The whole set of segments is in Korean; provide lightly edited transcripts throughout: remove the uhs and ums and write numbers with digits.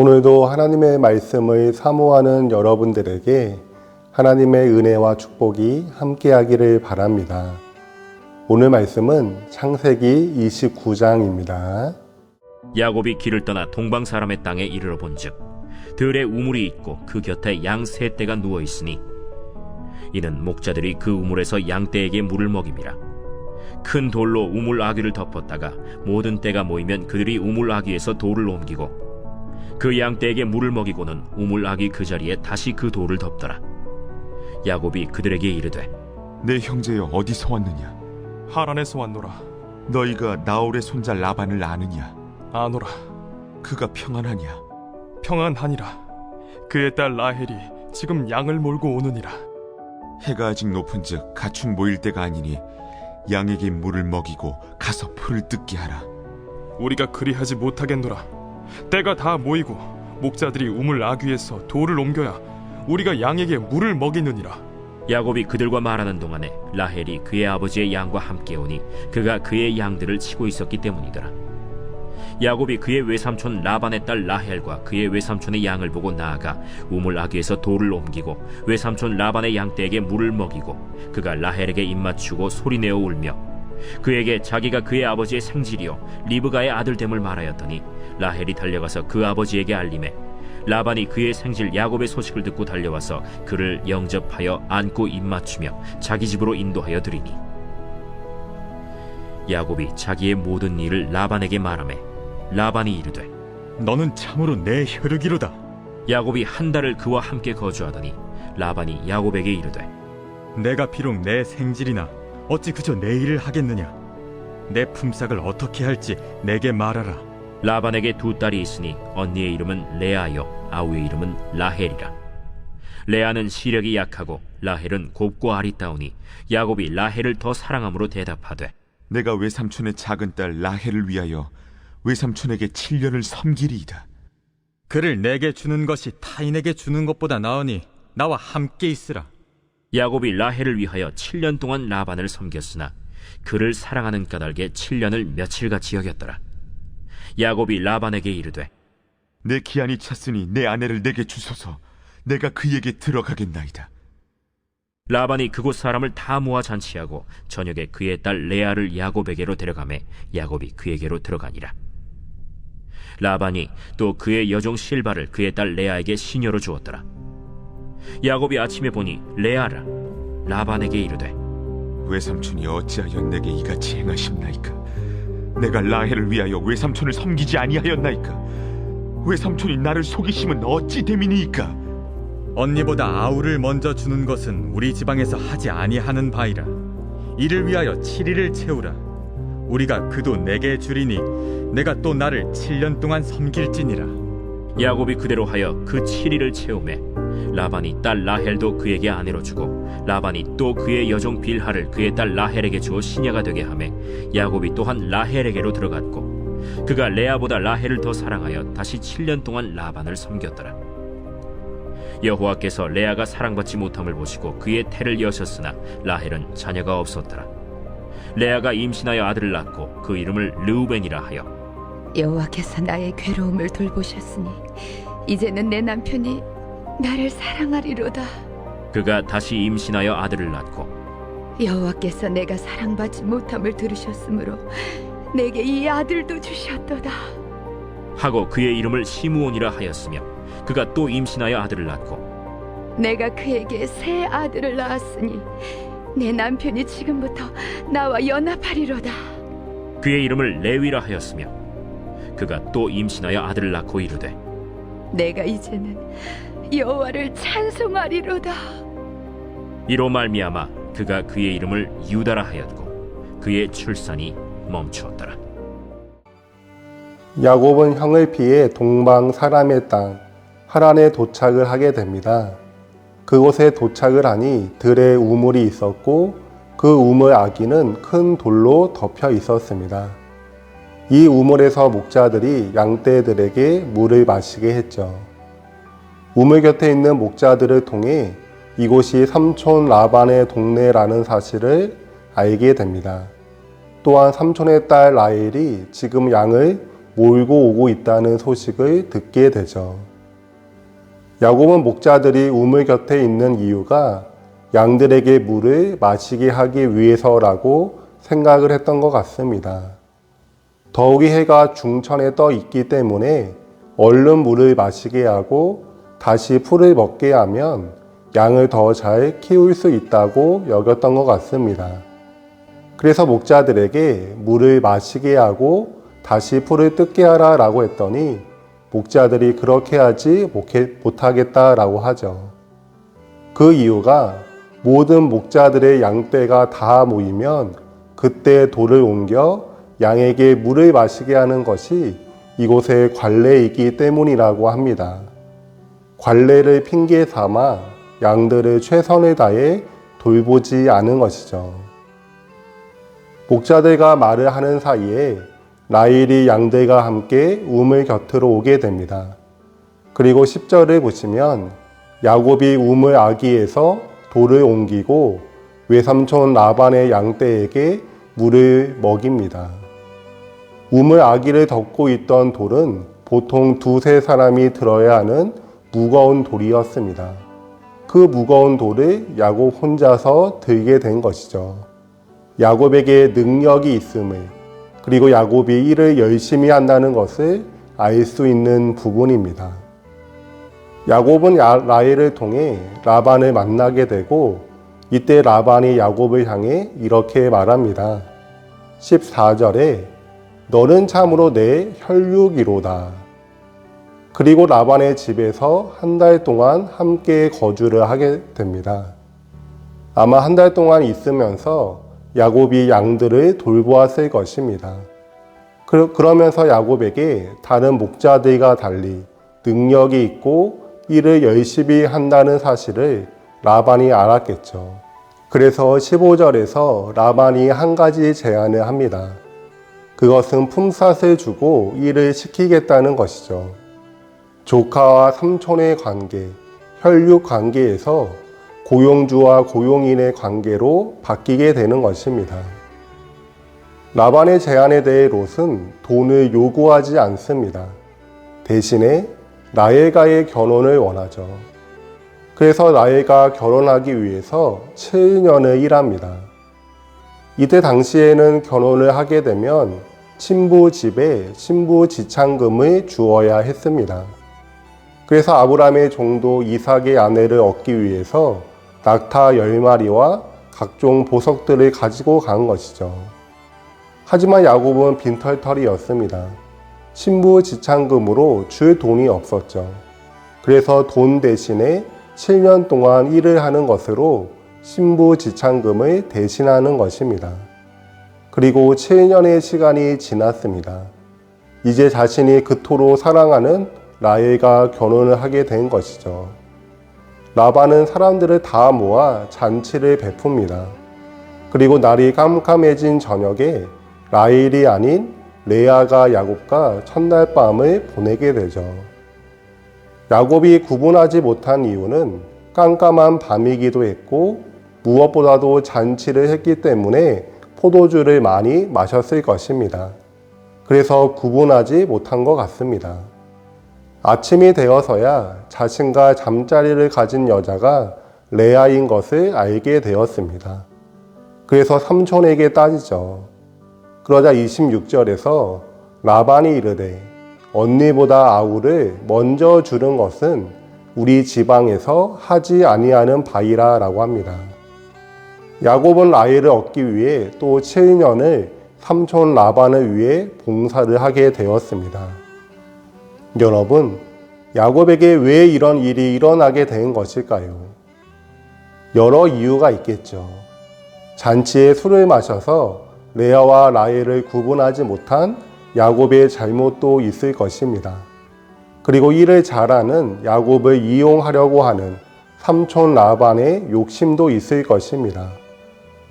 오늘도 하나님의 말씀을 사모하는 여러분들에게 하나님의 은혜와 축복이 함께하기를 바랍니다. 오늘 말씀은 창세기 29장입니다. 야곱이 길을 떠나 동방 사람의 땅에 이르러 본즉 들에 우물이 있고 그 곁에 양 세 떼가 누워 있으니 이는 목자들이 그 우물에서 양 떼에게 물을 먹임이라. 큰 돌로 우물 아귀를 덮었다가 모든 떼가 모이면 그들이 우물 아귀에서 돌을 옮기고 그 양 떼에게 물을 먹이고는 우물 아귀 그 자리에 다시 그 돌을 덮더라. 야곱이 그들에게 이르되 내 형제여 어디서 왔느냐? 하란에서 왔노라. 너희가 나홀의 손자 라반을 아느냐? 아노라. 그가 평안하냐? 평안하니라. 그의 딸 라헬이 지금 양을 몰고 오느니라. 해가 아직 높은즉 가축 모일 때가 아니니 양에게 물을 먹이고 가서 풀을 뜯게 하라. 우리가 그리하지 못하겠노라. 때가 다 모이고 목자들이 우물 아귀에서 돌을 옮겨야 우리가 양에게 물을 먹이느니라. 야곱이 그들과 말하는 동안에 라헬이 그의 아버지의 양과 함께 오니 그가 그의 양들을 치고 있었기 때문이더라. 야곱이 그의 외삼촌 라반의 딸 라헬과 그의 외삼촌의 양을 보고 나아가 우물 아귀에서 돌을 옮기고 외삼촌 라반의 양떼에게 물을 먹이고 그가 라헬에게 입맞추고 소리내어 울며 그에게 자기가 그의 아버지의 생질이요 리브가의 아들됨을 말하였더니 라헬이 달려가서 그 아버지에게 알림해 라반이 그의 생질 야곱의 소식을 듣고 달려와서 그를 영접하여 안고 입맞추며 자기 집으로 인도하여 드리니 야곱이 자기의 모든 일을 라반에게 말하매 라반이 이르되 너는 참으로 내 혈육이로다. 야곱이 한 달을 그와 함께 거주하더니 라반이 야곱에게 이르되 내가 비록 내 생질이나 어찌 그저 내 일을 하겠느냐. 내 품삯을 어떻게 할지 내게 말하라. 라반에게 두 딸이 있으니 언니의 이름은 레아요 아우의 이름은 라헬이라. 레아는 시력이 약하고 라헬은 곱고 아리따우니 야곱이 라헬을 더 사랑함으로 대답하되 내가 외삼촌의 작은 딸 라헬을 위하여 외삼촌에게 7년을 섬기리이다. 그를 내게 주는 것이 타인에게 주는 것보다 나으니 나와 함께 있으라. 야곱이 라헬을 위하여 7년 동안 라반을 섬겼으나 그를 사랑하는 까닭에 7년을 며칠같이 여겼더라. 야곱이 라반에게 이르되 내 기한이 찼으니 내 아내를 내게 주소서. 내가 그에게 들어가겠나이다. 라반이 그곳 사람을 다 모아 잔치하고 저녁에 그의 딸 레아를 야곱에게로 데려가매 야곱이 그에게로 들어가니라. 라반이 또 그의 여종 실바를 그의 딸 레아에게 시녀로 주었더라. 야곱이 아침에 보니 레아라. 라반에게 이르되 외삼촌이 어찌하여 내게 이같이 행하십나이까? 내가 라헬을 위하여 외삼촌을 섬기지 아니하였나이까? 외삼촌이 나를 속이심은 어찌 됨이니이까? 언니보다 아우를 먼저 주는 것은 우리 지방에서 하지 아니하는 바이라. 이를 위하여 7일을 채우라. 우리가 그도 내게 주리니 내가 또 나를 7년 동안 섬길지니라. 야곱이 그대로 하여 그 7일을 채우매 라반이 딸 라헬도 그에게 아내로 주고 라반이 또 그의 여종 빌하를 그의 딸 라헬에게 주어 시녀가 되게 하매 야곱이 또한 라헬에게로 들어갔고 그가 레아보다 라헬을 더 사랑하여 다시 7년 동안 라반을 섬겼더라. 여호와께서 레아가 사랑받지 못함을 보시고 그의 태를 여셨으나 라헬은 자녀가 없었더라. 레아가 임신하여 아들을 낳고 그 이름을 르우벤이라 하여 여호와께서 나의 괴로움을 돌보셨으니 이제는 내 남편이 나를 사랑하리로다. 그가 다시 임신하여 아들을 낳고 여호와께서 내가 사랑받지 못함을 들으셨으므로 내게 이 아들도 주셨도다. 하고 그의 이름을 시므온이라 하였으며 그가 또 임신하여 아들을 낳고 내가 그에게 새 아들을 낳았으니 내 남편이 지금부터 나와 연합하리로다. 그의 이름을 레위라 하였으며 그가 또 임신하여 아들을 낳고 이르되 내가 이제는 여호와를 찬송하리로다. 이로 말미암아 그가 그의 이름을 유다라 하였고 그의 출산이 멈추었더라. 야곱은 형을 피해 동방 사람의 땅 하란에 도착을 하게 됩니다. 그곳에 도착을 하니 들에 우물이 있었고 그 우물 아귀는 큰 돌로 덮여 있었습니다. 이 우물에서 목자들이 양떼들에게 물을 마시게 했죠. 우물 곁에 있는 목자들을 통해 이곳이 삼촌 라반의 동네라는 사실을 알게 됩니다. 또한 삼촌의 딸 라헬이 지금 양을 몰고 오고 있다는 소식을 듣게 되죠. 야곱은 목자들이 우물 곁에 있는 이유가 양들에게 물을 마시게 하기 위해서라고 생각을 했던 것 같습니다. 더욱이 해가 중천에 떠 있기 때문에 얼른 물을 마시게 하고 다시 풀을 먹게 하면 양을 더 잘 키울 수 있다고 여겼던 것 같습니다. 그래서 목자들에게 물을 마시게 하고 다시 풀을 뜯게 하라 라고 했더니 목자들이 그렇게 하지 못하겠다라고 하죠. 그 이유가 모든 목자들의 양떼가 다 모이면 그때 돌을 옮겨 양에게 물을 마시게 하는 것이 이곳의 관례이기 때문이라고 합니다. 관례를 핑계 삼아 양들을 최선을 다해 돌보지 않은 것이죠. 목자들과 말을 하는 사이에 라헬이 양들과 함께 우물 곁으로 오게 됩니다. 그리고 10절을 보시면 야곱이 우물 아기에서 돌을 옮기고 외삼촌 라반의 양떼에게 물을 먹입니다. 우물 아기를 덮고 있던 돌은 보통 두세 사람이 들어야 하는 무거운 돌이었습니다. 그 무거운 돌을 야곱 혼자서 들게 된 것이죠. 야곱에게 능력이 있음을, 그리고 야곱이 일을 열심히 한다는 것을 알 수 있는 부분입니다. 야곱은 라헬을 통해 라반을 만나게 되고 이때 라반이 야곱을 향해 이렇게 말합니다. 14절에 너는 참으로 내 혈육이로다. 그리고 라반의 집에서 한 달 동안 함께 거주를 하게 됩니다. 아마 한 달 동안 있으면서 야곱이 양들을 돌보았을 것입니다. 그러면서 야곱에게 다른 목자들과 달리 능력이 있고 일을 열심히 한다는 사실을 라반이 알았겠죠. 그래서 15절에서 라반이 한 가지 제안을 합니다. 그것은 품삯을 주고 일을 시키겠다는 것이죠. 조카와 삼촌의 관계, 혈육 관계에서 고용주와 고용인의 관계로 바뀌게 되는 것입니다. 라반의 제안에 대해 롯은 돈을 요구하지 않습니다. 대신에 라헬과의 결혼을 원하죠. 그래서 라헬과 결혼하기 위해서 7년을 일합니다. 이때 당시에는 결혼을 하게 되면 친부 집에 친부 지창금을 주어야 했습니다. 그래서 아브라함의 종도 이삭의 아내를 얻기 위해서 낙타 10마리와 각종 보석들을 가지고 간 것이죠. 하지만 야곱은 빈털터리였습니다. 친부 지창금으로 줄 돈이 없었죠. 그래서 돈 대신에 7년 동안 일을 하는 것으로 신부 지창금을 대신하는 것입니다. 그리고 7년의 시간이 지났습니다. 이제 자신이 그토록 사랑하는 라헬과 결혼을 하게 된 것이죠. 라반은 사람들을 다 모아 잔치를 베풉니다. 그리고 날이 깜깜해진 저녁에 라헬이 아닌 레아가 야곱과 첫날 밤을 보내게 되죠. 야곱이 구분하지 못한 이유는 깜깜한 밤이기도 했고 무엇보다도 잔치를 했기 때문에 포도주를 많이 마셨을 것입니다. 그래서 구분하지 못한 것 같습니다. 아침이 되어서야 자신과 잠자리를 가진 여자가 레아인 것을 알게 되었습니다. 그래서 삼촌에게 따지죠. 그러자 26절에서 라반이 이르되 언니보다 아우를 먼저 주는 것은 우리 지방에서 하지 아니하는 바이라 라고 합니다. 야곱은 라헬을 얻기 위해 또 7년을 삼촌 라반을 위해 봉사를 하게 되었습니다. 여러분, 야곱에게 왜 이런 일이 일어나게 된 것일까요? 여러 이유가 있겠죠. 잔치에 술을 마셔서 레아와 라헬을 구분하지 못한 야곱의 잘못도 있을 것입니다. 그리고 일을 잘하는 야곱을 이용하려고 하는 삼촌 라반의 욕심도 있을 것입니다.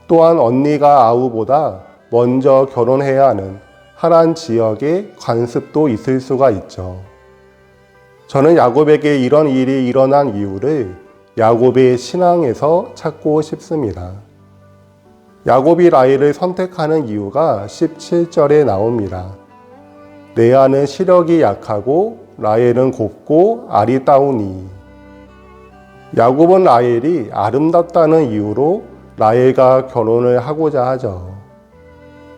또한 언니가 아우보다 먼저 결혼해야 하는 하란 지역의 관습도 있을 수가 있죠. 저는 야곱에게 이런 일이 일어난 이유를 야곱의 신앙에서 찾고 싶습니다. 야곱이 라헬을 선택하는 이유가 17절에 나옵니다. 레아는 시력이 약하고 라헬은 곱고 알이 따우니. 야곱은 라헬이 아름답다는 이유로 라헬과 결혼을 하고자 하죠.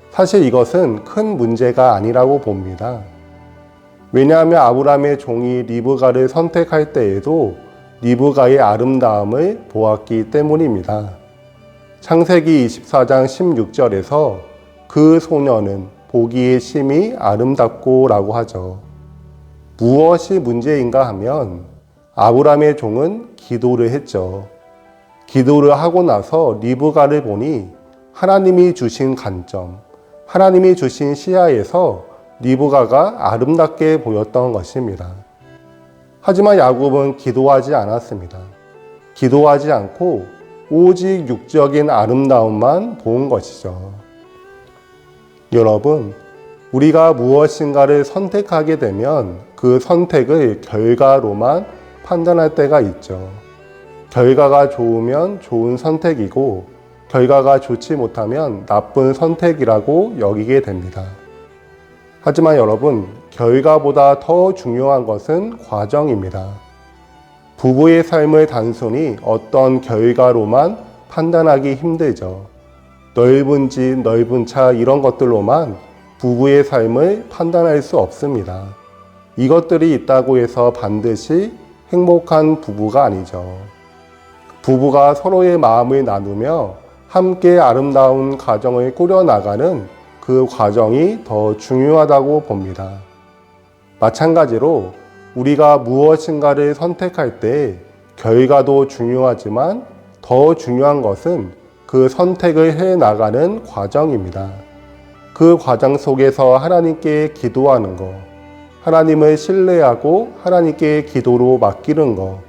사실 이것은 큰 문제가 아니라고 봅니다. 왜냐하면 아브라함의 종이 리브가를 선택할 때에도 리브가의 아름다움을 보았기 때문입니다. 창세기 24장 16절에서 그 소녀는 보기에 심히 아름답고 라고 하죠. 무엇이 문제인가 하면 아브라함의 종은 기도를 했죠. 기도를 하고 나서 리브가를 보니 하나님이 주신 관점, 하나님이 주신 시야에서 리브가가 아름답게 보였던 것입니다. 하지만 야곱은 기도하지 않았습니다. 기도하지 않고 오직 육적인 아름다움만 본 것이죠. 여러분, 우리가 무엇인가를 선택하게 되면 그 선택을 결과로만 판단할 때가 있죠. 결과가 좋으면 좋은 선택이고 결과가 좋지 못하면 나쁜 선택이라고 여기게 됩니다. 하지만 여러분, 결과보다 더 중요한 것은 과정입니다. 부부의 삶을 단순히 어떤 결과로만 판단하기 힘들죠. 넓은 집, 넓은 차 이런 것들로만 부부의 삶을 판단할 수 없습니다. 이것들이 있다고 해서 반드시 행복한 부부가 아니죠. 부부가 서로의 마음을 나누며 함께 아름다운 가정을 꾸려나가는 그 과정이 더 중요하다고 봅니다. 마찬가지로 우리가 무엇인가를 선택할 때 결과도 중요하지만 더 중요한 것은 그 선택을 해 나가는 과정입니다. 그 과정 속에서 하나님께 기도하는 것, 하나님을 신뢰하고 하나님께 기도로 맡기는 것,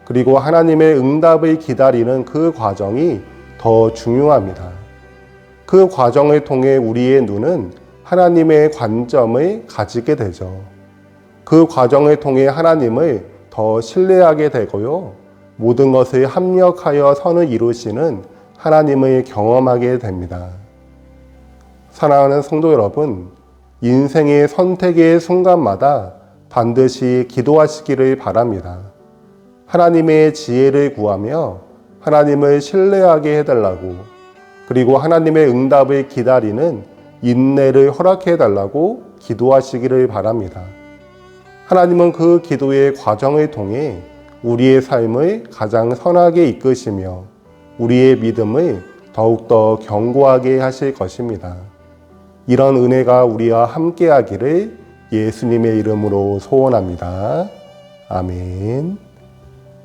그리고 하나님의 응답을 기다리는 그 과정이 더 중요합니다. 그 과정을 통해 우리의 눈은 하나님의 관점을 가지게 되죠. 그 과정을 통해 하나님을 더 신뢰하게 되고요. 모든 것을 합력하여 선을 이루시는 하나님을 경험하게 됩니다. 사랑하는 성도 여러분, 인생의 선택의 순간마다 반드시 기도하시기를 바랍니다. 하나님의 지혜를 구하며 하나님을 신뢰하게 해달라고, 그리고 하나님의 응답을 기다리는 인내를 허락해 달라고 기도하시기를 바랍니다. 하나님은 그 기도의 과정을 통해 우리의 삶을 가장 선하게 이끄시며 우리의 믿음을 더욱더 견고하게 하실 것입니다. 이런 은혜가 우리와 함께 하기를 예수님의 이름으로 소원합니다. 아멘.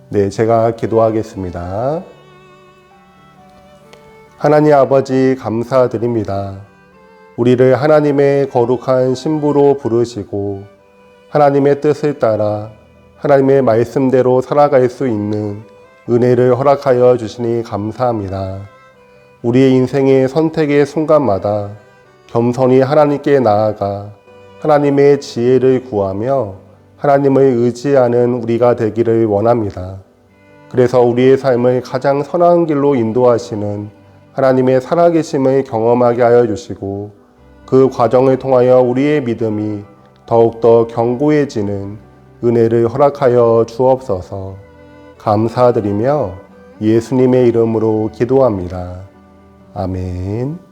네, 제가 기도하겠습니다. 하나님 아버지 감사드립니다. 우리를 하나님의 거룩한 신부로 부르시고 하나님의 뜻을 따라 하나님의 말씀대로 살아갈 수 있는 은혜를 허락하여 주시니 감사합니다. 우리의 인생의 선택의 순간마다 겸손히 하나님께 나아가 하나님의 지혜를 구하며 하나님을 의지하는 우리가 되기를 원합니다. 그래서 우리의 삶을 가장 선한 길로 인도하시는 하나님의 살아계심을 경험하게 하여 주시고 그 과정을 통하여 우리의 믿음이 더욱더 견고해지는 은혜를 허락하여 주옵소서. 감사드리며 예수님의 이름으로 기도합니다. 아멘.